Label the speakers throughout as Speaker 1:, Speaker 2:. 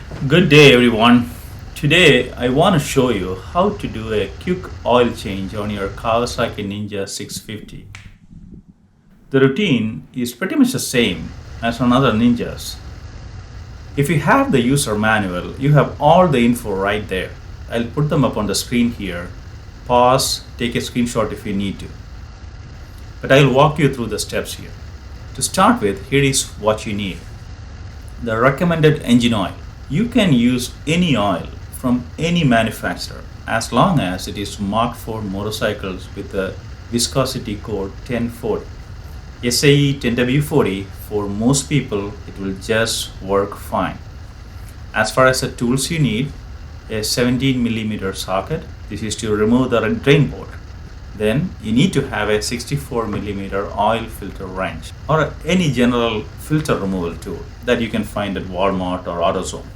Speaker 1: Good day, everyone. Today, I want to show you how to do a quick oil change on your Kawasaki Ninja 650. The routine is pretty much the same as on other Ninjas. If you have the user manual, you have all the info right there. I'll put them up on the screen here. Pause, take a screenshot if you need to. But I'll walk you through the steps here. To start with, here is what you need. The recommended engine oil. You can use any oil from any manufacturer as long as it is marked for motorcycles with the viscosity code 1040. SAE 10W40, for most people it will just work fine. As far as the tools you need, a 17mm socket. This is to remove the drain board. Then you need to have a 64mm oil filter wrench or any general filter removal tool that you can find at Walmart or AutoZone.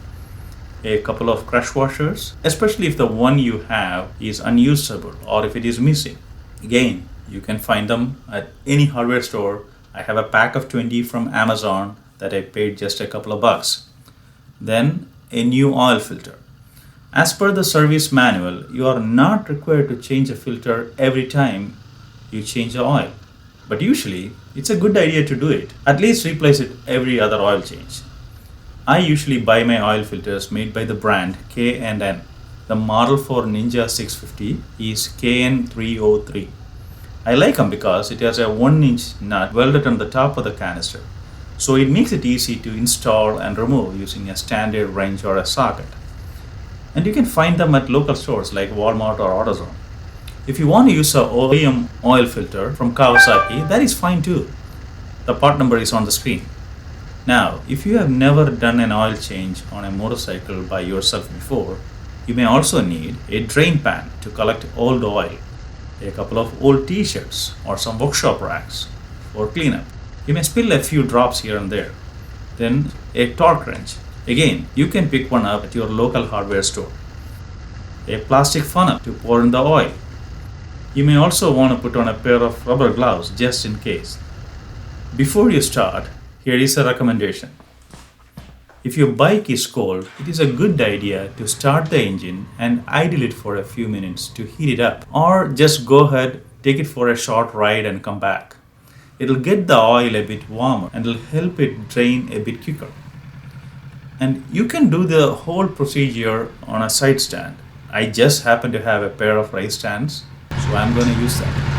Speaker 1: A couple of crush washers, especially if the one you have is unusable or if it is missing. Again, you can find them at any hardware store. I have a pack of 20 from Amazon that I paid just a couple of bucks. Then a new oil filter. As per the service manual, you are not required to change a filter every time you change the oil. But usually, it's a good idea to do it. At least replace it every other oil change. I usually buy my oil filters made by the brand K&N. The model for Ninja 650 is KN303. I like them because it has a 1-inch nut welded on the top of the canister. So it makes it easy to install and remove using a standard wrench or a socket. And you can find them at local stores like Walmart or AutoZone. If you want to use a OEM oil filter from Kawasaki, that is fine too. The part number is on the screen. Now, if you have never done an oil change on a motorcycle by yourself before, you may also need a drain pan to collect old oil, a couple of old t-shirts or some workshop racks for cleanup. You may spill a few drops here and there. Then a torque wrench. Again, you can pick one up at your local hardware store. A plastic funnel to pour in the oil. You may also want to put on a pair of rubber gloves just in case. Before you start, here is a recommendation. If your bike is cold, it is a good idea to start the engine and idle it for a few minutes to heat it up. Or just go ahead, take it for a short ride and come back. It'll get the oil a bit warmer and it'll help it drain a bit quicker. And you can do the whole procedure on a side stand. I just happen to have a pair of raise stands, so I'm going to use that.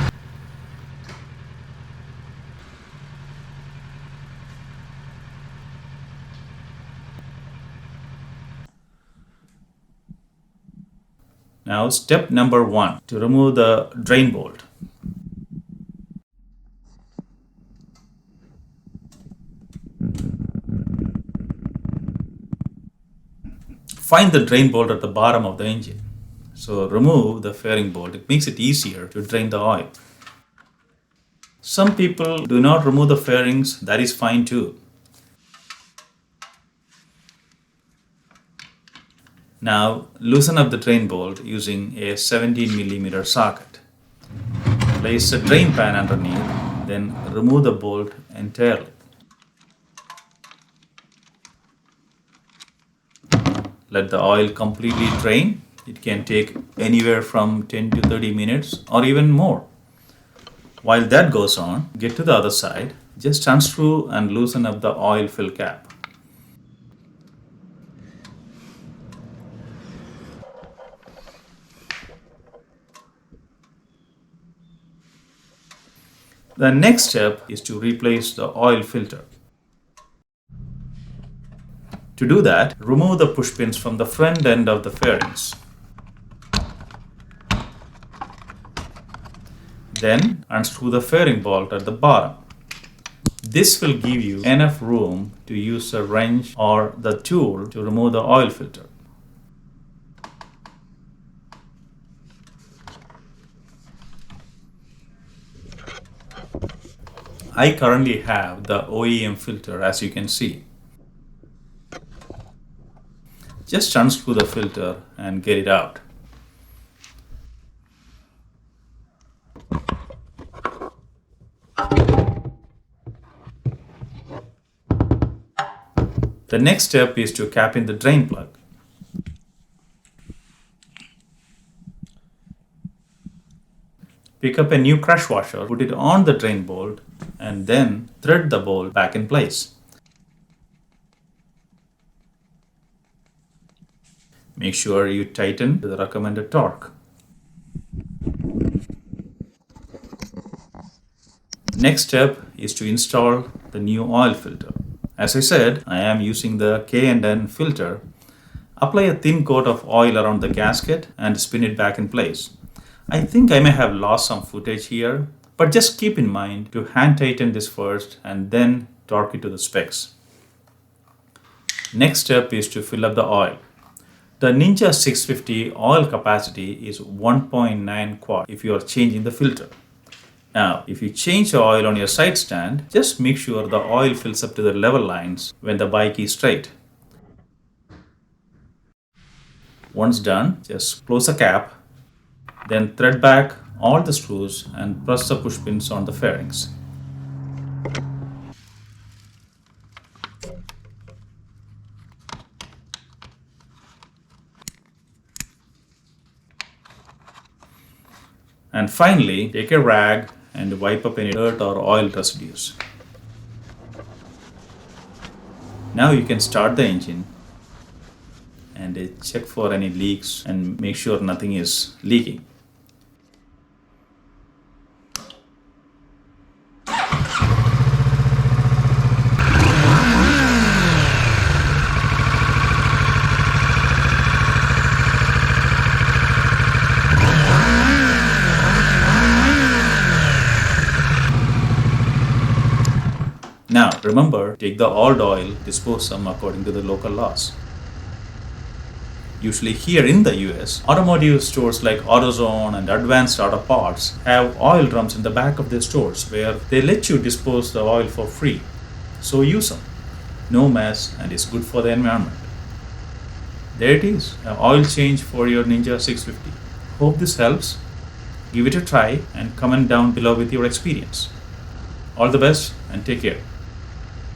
Speaker 1: Now, step number 1, to remove the drain bolt. Find the drain bolt at the bottom of the engine. So remove the fairing bolt. It makes it easier to drain the oil. Some people do not remove the fairings. That is fine too. Now loosen up the drain bolt using a 17mm socket. Place a drain pan underneath, then remove the bolt entirely. Let the oil completely drain. It can take anywhere from 10 to 30 minutes or even more. While that goes on, get to the other side. Just unscrew and loosen up the oil fill cap. The next step is to replace the oil filter. To do that, remove the push pins from the front end of the fairings. Then unscrew the fairing bolt at the bottom. This will give you enough room to use a wrench or the tool to remove the oil filter. I currently have the OEM filter, as you can see. Just unscrew the filter and get it out. The next step is to cap in the drain plug. Pick up a new crush washer, put it on the drain bolt, and then thread the bolt back in place. Make sure you tighten to the recommended torque. Next step is to install the new oil filter. As I said, I am using the K&N filter. Apply a thin coat of oil around the gasket and spin it back in place. I think I may have lost some footage here, but just keep in mind to hand tighten this first and then torque it to the specs. Next step is to fill up the oil. The Ninja 650 oil capacity is 1.9 quart if you are changing the filter. Now, if you change the oil on your side stand, just make sure the oil fills up to the level lines when the bike is straight. Once done, just close the cap, then thread back all the screws and press the push pins on the fairings. And finally, take a rag and wipe up any dirt or oil residues. Now you can start the engine and check for any leaks and make sure nothing is leaking. Now, remember, take the old oil, dispose some according to the local laws. Usually here in the US, automotive stores like AutoZone and Advanced Auto Parts have oil drums in the back of their stores where they let you dispose the oil for free. So use them. No mess, and it's good for the environment. There it is, an oil change for your Ninja 650. Hope this helps. Give it a try and comment down below with your experience. All the best and take care.